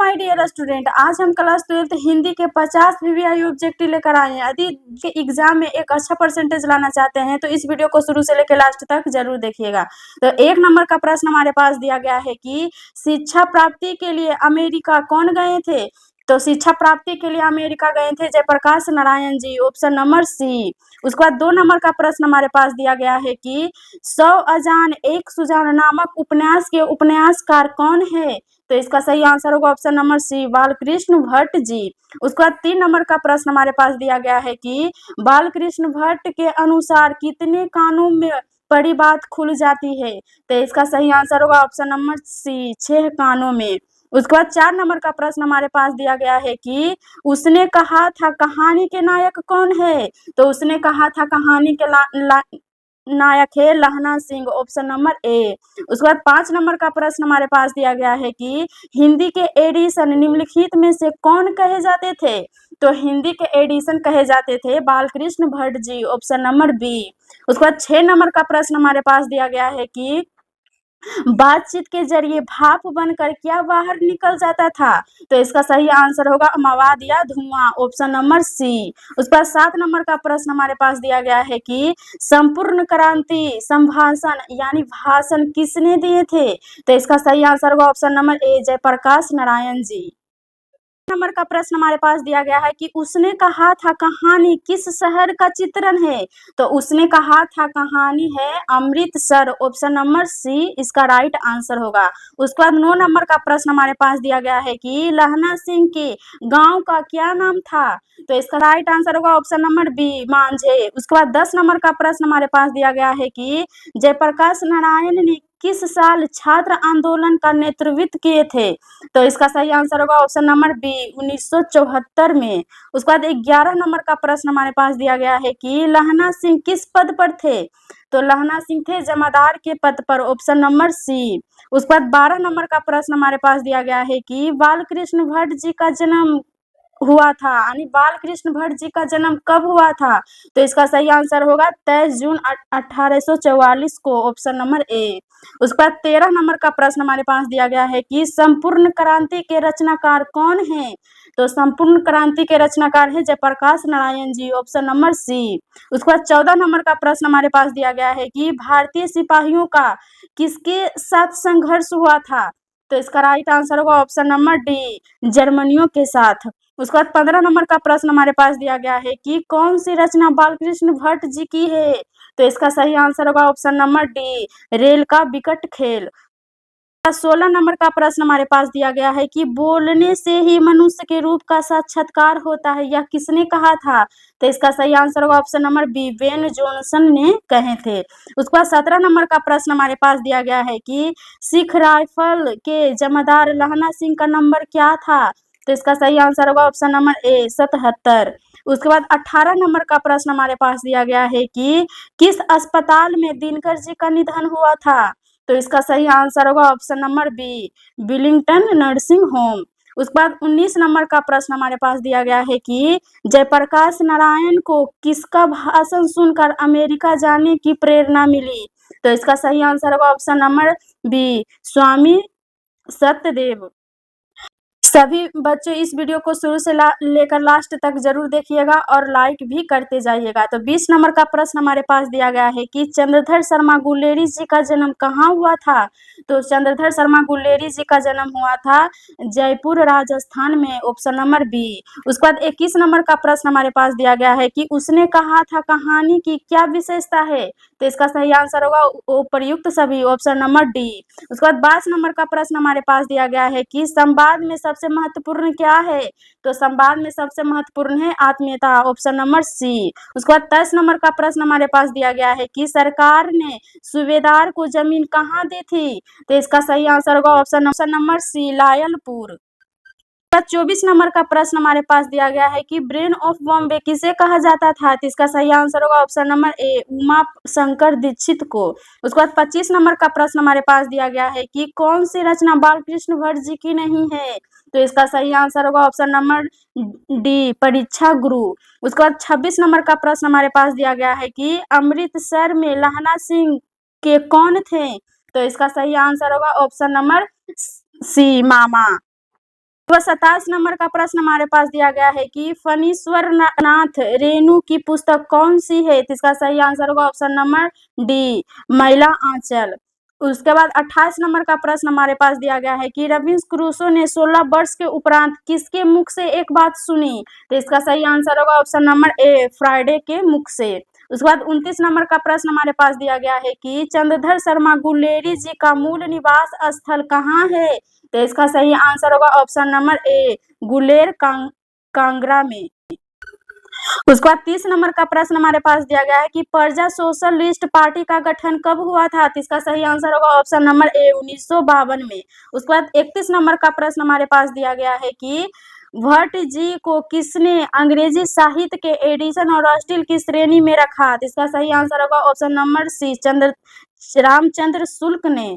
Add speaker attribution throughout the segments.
Speaker 1: My dear student, आज हम class 12th Hindi के 50 वीवीआई ऑब्जेक्टिव लेकर आए हैं। यदि के एग्जाम में एक अच्छा परसेंटेज लाना चाहते हैं तो इस वीडियो को शुरू से लेकर लास्ट तक जरूर देखिएगा। तो 1 नंबर का प्रश्न हमारे पास दिया गया है कि शिक्षा प्राप्ति के लिए अमेरिका कौन गए थे। तो शिक्षा प्राप्ति के लिए अमेरिका गए थे जयप्रकाश नारायण जी, ऑप्शन नंबर सी। उसके बाद 2 नंबर का प्रश्न हमारे पास दिया गया है कि 100 अजान एक सुजान नामक उपन्यास के उपन्यासकार कौन है। तो इसका सही आंसर होगा option number C, Balkrishna Bhatt ji. उसके बाद 3 नंबर का प्रश्न हमारे पास दिया गया है कि बालकृष्ण भट्ट के अनुसार कितने कानों में बड़ी बात खुल जाती है। तो इसका सही आंसर होगा ऑप्शन नंबर सी, 6 कानों में। उसके बाद 4 नंबर का प्रश्न हमारे पास दिया गया है कि उसने कहा था कहानी के नायक कौन है। तो उसने कहा था कहानी के नायक है लहना सिंह, ऑप्शन नंबर ए। उसके बाद 5 नंबर का प्रश्न हमारे पास दिया गया है कि हिंदी के एडिशन निम्नलिखित में से कौन कहे जाते थे। तो हिंदी के एडिशन कहे जाते थे बालकृष्ण भट्ट जी, ऑप्शन नंबर बी। उसके बाद 6 नंबर का प्रश्न हमारे पास दिया गया है कि बातचीत के जरिए भाप बनकर क्या बाहर निकल जाता था। तो इसका सही आंसर होगा मवाद या धुआं, ऑप्शन नंबर सी। उस पर 7 नंबर का प्रश्न हमारे पास दिया गया है कि संपूर्ण क्रांति संभाषण यानी भाषण किसने दिए थे। तो इसका सही आंसर होगा option number A, Jayaprakash Narayan ji. Number का प्रश्न हमारे पास दिया गया है कि उसने कहा था कहानी किस शहर का चित्रण है। तो उसने कहा था कहानी है अमृतसर, ऑप्शन नंबर सी इसका राइट आंसर होगा। उसके बाद 9 नंबर का प्रश्न हमारे पास दिया गया है कि लहना सिंह के गांव का क्या नाम था। तो इसका राइट आंसर होगा ऑप्शन नंबर बी, मांझे। उसके बाद 10 नंबर का प्रश्न हमारे पास दिया गया है कि जयप्रकाश नारायण ने किस साल छात्र आंदोलन का नेतृत्व किए थे। तो इसका सही आंसर होगा ऑप्शन नंबर बी, 1974 में। उसके बाद 11 नंबर का प्रश्न हमारे पास दिया गया है कि लहना सिंह किस पद पर थे। तो लहना सिंह थे जमादार के पद पर, ऑप्शन नंबर सी। उसके बाद 12 नंबर का प्रश्न हमारे पास दिया गया है कि बालकृष्ण भट्ट जी का जन्म हुआ था, यानी बालकृष्ण भट्ट जी का जन्म कब हुआ था। तो इसका सही आंसर होगा 23 जून 1844 को, ऑप्शन नंबर ए। उसके बाद 13 नंबर का प्रश्न हमारे पास दिया गया है कि संपूर्ण क्रांति के रचनाकार कौन हैं। तो संपूर्ण क्रांति के रचनाकार है जयप्रकाश नारायण जी, ऑप्शन नंबर सी। उसके बाद 14 नंबर का प्रश्न हमारे पास दिया गया है कि भारतीय सिपाहियों का किसके साथ संघर्ष हुआ था। तो इसका राइट आंसर होगा ऑप्शन नंबर डी, जर्मनियों के साथ। उसके बाद 15 नंबर का प्रश्न हमारे पास दिया गया है कि कौन सी रचना बालकृष्ण भट्ट जी की है। तो इसका सही आंसर होगा ऑप्शन नंबर डी, रेल का विकट खेल। 16 नंबर का प्रश्न हमारे पास दिया गया है कि बोलने से ही मनुष्य के रूप का साक्षात्कार होता है, यह किसने कहा था। तो इसका सही आंसर होगा option number B, Ben Johnson ने कहे थे। उसके बाद 17 नंबर का प्रश्न हमारे पास दिया गया है कि सिख राइफल के जमादार लहना सिंह का नंबर क्या था। तो इसका सही आंसर होगा ऑप्शन नंबर ए, 77। उसके बाद 18 नंबर का प्रश्न हमारे पास दिया गया है कि किस अस्पताल में दिनकर जी का निधन हुआ था। तो इसका सही आंसर होगा option number B, Willingdon nursing home. उसके बाद 19 नंबर का प्रश्न हमारे पास दिया गया है कि जयप्रकाश नारायण को किसका भाषण सुनकर अमेरिका जाने की प्रेरणा मिली। तो इसका सही आंसर होगा ऑप्शन नंबर बी, स्वामी सत्यदेव। सभी बच्चे इस वीडियो को शुरू से लेकर लास्ट तक जरूर देखिएगा और लाइक भी करते जाइएगा। तो 20 नंबर का प्रश्न हमारे पास दिया गया है कि चंद्रधर शर्मा गुलेरी जी का जन्म कहाँ हुआ था। तो चंद्रधर शर्मा गुलेरी जी का जन्म हुआ था जयपुर राजस्थान में, ऑप्शन नंबर बी। उसके बाद 21 नंबर का प्रश्न हमारे पास दिया गया है कि उसने कहा था कहानी की क्या विशेषता है। तो इसका सही आंसर होगा उपर्युक्त सभी, ऑप्शन नंबर डी। उसके बाद 22 नंबर का प्रश्न हमारे पास दिया गया है कि संवाद में सबसे महत्वपूर्ण क्या है। तो संवाद में सबसे महत्वपूर्ण है आत्मीयता, ऑप्शन नंबर सी। उसके बाद 23 नंबर का प्रश्न हमारे पास दिया गया है कि सरकार ने सूबेदार को जमीन कहाँ दी थी। तो इसका सही आंसर होगा option number C, Lyallpur. 24 number का प्रश्न हमारे पास दिया गया है कि ब्रेन ऑफ बॉम्बे किसे कहा जाता था। तो इसका सही आंसर होगा option number A, Uma Shankar Dikshit को। उसके बाद 25 नंबर का प्रश्न हमारे पास दिया गया है कि कौन सी रचना बालकृष्ण भट्ट जी की नहीं है। तो इसका सही आंसर होगा ऑप्शन नंबर डी, परीक्षा गुरु। उसके बाद 26 नंबर का प्रश्न हमारे पास दिया गया है कि अमृतसर में लहना सिंह के कौन थे। तो इसका सही आंसर होगा ऑप्शन नंबर सी, मामा। बाद 27 नंबर का प्रश्न हमारे पास दिया गया है कि फणीश्वर नाथ रेणु की पुस्तक कौन सी है? तो इसका सही आंसर होगा ऑप्शन नंबर डी, महिला आंचल। उसके बाद 28 नंबर का प्रश्न हमारे पास दिया गया है कि रॉबिन्सन क्रूसो ने 16 वर्ष के उपरांत किसके मुख से एक बात सुनी? तो इसका सही आंसर होगा ऑप्शन नंबर ए, फ्राइडे के मुख से। उसके बाद 29 नंबर का प्रश्न हमारे पास दिया गया है कि चंद्रधर शर्मा गुलेरी जी का मूल निवास स्थल कहाँ है? तो इसका सही आंसर होगा ऑप्शन नंबर ए, गुलेर कांगड़ा में। उसके बाद 30 नंबर का प्रश्न हमारे पास दिया गया है कि प्रजा सोशलिस्ट पार्टी का गठन कब हुआ था? तो इसका सही आंसर होगा ऑप्शन नंबर ए, 1952 में। उसके बाद 31 नंबर का प्रश्न हमारे पास दिया गया है कि भट्ट जी को किसने अंग्रेजी साहित्य के एडिशन और स्टील की श्रेणी में रखा? तो इसका सही आंसर होगा ऑप्शन नंबर सी, रामचंद्र शुक्ल ने।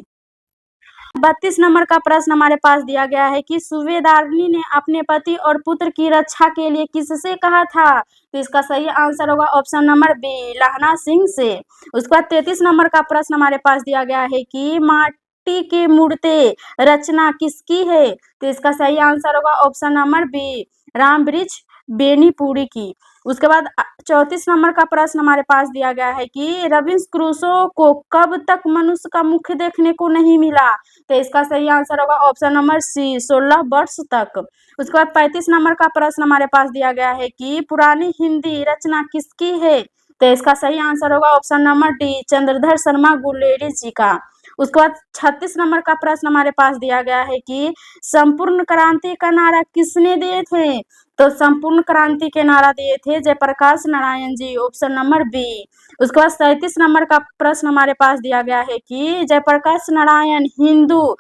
Speaker 1: 32 नंबर का प्रश्न हमारे पास दिया गया है कि सूबेदारनी ने अपने पति और पुत्र की रक्षा के लिए किससे कहा था? तो इसका सही आंसर होगा ऑप्शन नंबर बी, लहना सिंह से। उसके बाद 33 नंबर का प्रश्न हमारे पास दिया गया है कि माटी की मूर्ति रचना किसकी है? तो इसका सही आंसर होगा option number B, Rambriksh Benipuri की। उसके बाद 34 नंबर का प्रश्न हमारे पास दिया गया है कि रॉबिन्सन क्रूसो को कब तक मनुष्य का मुख देखने को नहीं मिला? तो इसका सही आंसर होगा ऑप्शन नंबर सी, 16 वर्ष तक। उसके बाद 35 नंबर का प्रश्न हमारे पास दिया गया है कि पुरानी हिंदी रचना किसकी है? तो इसका सही आंसर होगा option number D, Chandradhar Sharma Guleri ji का। उसके बाद 36 नंबर का प्रश्न हमारे पास दिया गया है कि संपूर्ण क्रांति का नारा किसने दिए थे? तो संपूर्ण क्रांति के नारा दिए थे जयप्रकाश नारायण जी, ऑप्शन नंबर बी। उसके बाद 37 नंबर का प्रश्न हमारे पास दिया गया है कि जयप्रकाश नारायण हिंदू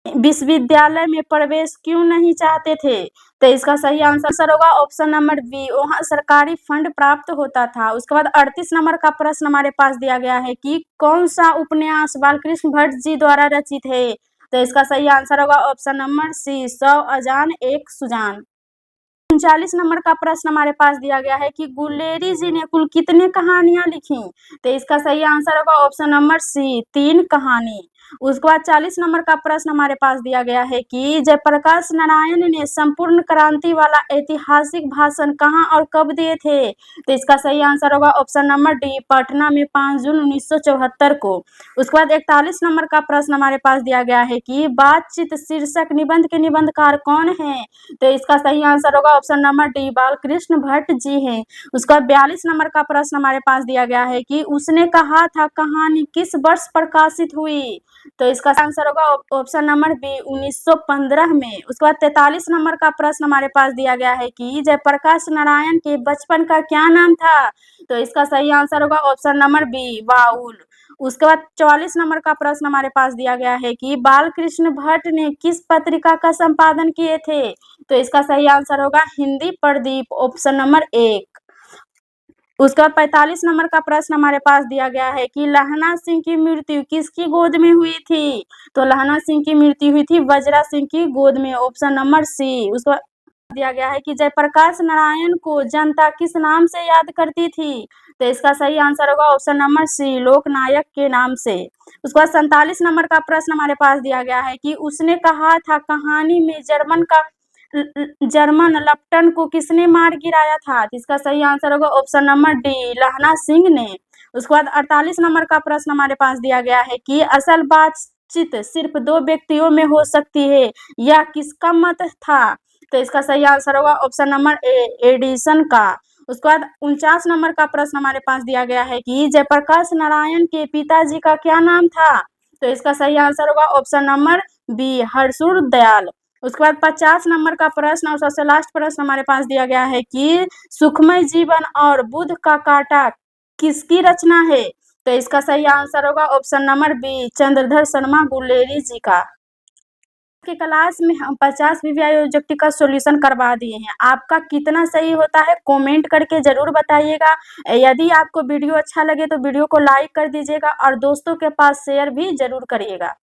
Speaker 1: विश्वविद्यालय में प्रवेश क्यों नहीं चाहते थे? तो इसका सही आंसर होगा ऑप्शन नंबर बी, वहाँ सरकारी फंड प्राप्त होता था। उसके बाद 38 नंबर का प्रश्न हमारे पास दिया गया है कि कौन सा उपन्यास बालकृष्ण भट्ट जी द्वारा रचित है? तो इसका सही आंसर होगा ऑप्शन नंबर सी, 100 अजान एक सुजान। 39 नंबर का प्रश्न हमारे पास दिया गया है कि गुलेरी जी ने कुल कितने कहानियां लिखी? तो इसका सही आंसर होगा ऑप्शन नंबर सी, 3 कहानी। उसके बाद 40 नंबर का प्रश्न हमारे पास दिया गया है कि जयप्रकाश नारायण ने संपूर्ण क्रांति वाला ऐतिहासिक भाषण कहाँ और कब दिए थे? तो इसका सही आंसर होगा ऑप्शन नंबर डी, पटना में 5 जून 1974 को। उसके बाद 41 नंबर का प्रश्न हमारे पास दिया गया है कि बातचीत शीर्षक निबंध के निबंधकार कौन है? तो इसका सही आंसर होगा option number D, Balkrishna Bhatt ji हैं। उसका 42 नंबर का प्रश्न हमारे पास दिया गया है कि उसने कहा था कहानी किस वर्ष प्रकाशित हुई? तो इसका आंसर होगा ऑप्शन नंबर बी, 1915 में। उसके बाद 43 नंबर का प्रश्न हमारे पास दिया गया है कि जयप्रकाश नारायण के बचपन का क्या नाम था? तो इसका सही आंसर होगा ऑप्शन नंबर बी, बाउल। उसके बाद 44 नंबर का प्रश्न हमारे पास दिया गया है कि बालकृष्ण भट्ट ने किस पत्रिका का संपादन किए थे? तो इसका सही आंसर होगा हिंदी प्रदीप, ऑप्शन नंबर 1। उसके बाद 45 नंबर का प्रश्न हमारे पास दिया गया है कि लहना सिंह की मृत्यु किसकी गोद में हुई थी? तो लहना सिंह की मृत्यु हुई थी वज्रा सिंह की गोद में, ऑप्शन नंबर सी। उसके बाद दिया गया है कि जयप्रकाश नारायण को जनता किस नाम से याद करती थी? तो इसका सही आंसर होगा ऑप्शन नंबर सी, लोकनायक के नाम से। उसके बाद 47 नंबर का प्रश्न हमारे पास दिया गया है कि उसने कहा था कहानी में जर्मन लप्टन को किसने मार गिराया था? इसका सही आंसर होगा ऑप्शन नंबर डी, लहना सिंह ने। उसके बाद 48 नंबर का प्रश्न हमारे पास दिया गया है कि असल बातचीत सिर्फ 2 व्यक्तियों में हो सकती है, यह किसका मत था? तो इसका सही आंसर होगा ऑप्शन नंबर ए, एडिसन का। उसके बाद 49 नंबर का प्रश्न हमारे पास दिया गया है कि जयप्रकाश नारायण के पिताजी का क्या नाम था? तो इसका सही आंसर होगा ऑप्शन नंबर बी, हरसुर दयाल। उसके बाद 50 नंबर का प्रश्न और सबसे लास्ट प्रश्न हमारे पास दिया गया है कि सुखमय जीवन और बुध का कांटा किसकी रचना है? तो इसका सही आंसर होगा option number B, Chandradhar Sharma Guleri ji का। के क्लास में हम 50 वीवीआई का सॉल्यूशन करवा दिए हैं। आपका कितना सही होता है कमेंट करके जरूर बताइएगा। यदि आपको वीडियो अच्छा लगे तो वीडियो को लाइक कर दीजिएगा और दोस्तों के पास शेयर भी जरूर करिएगा।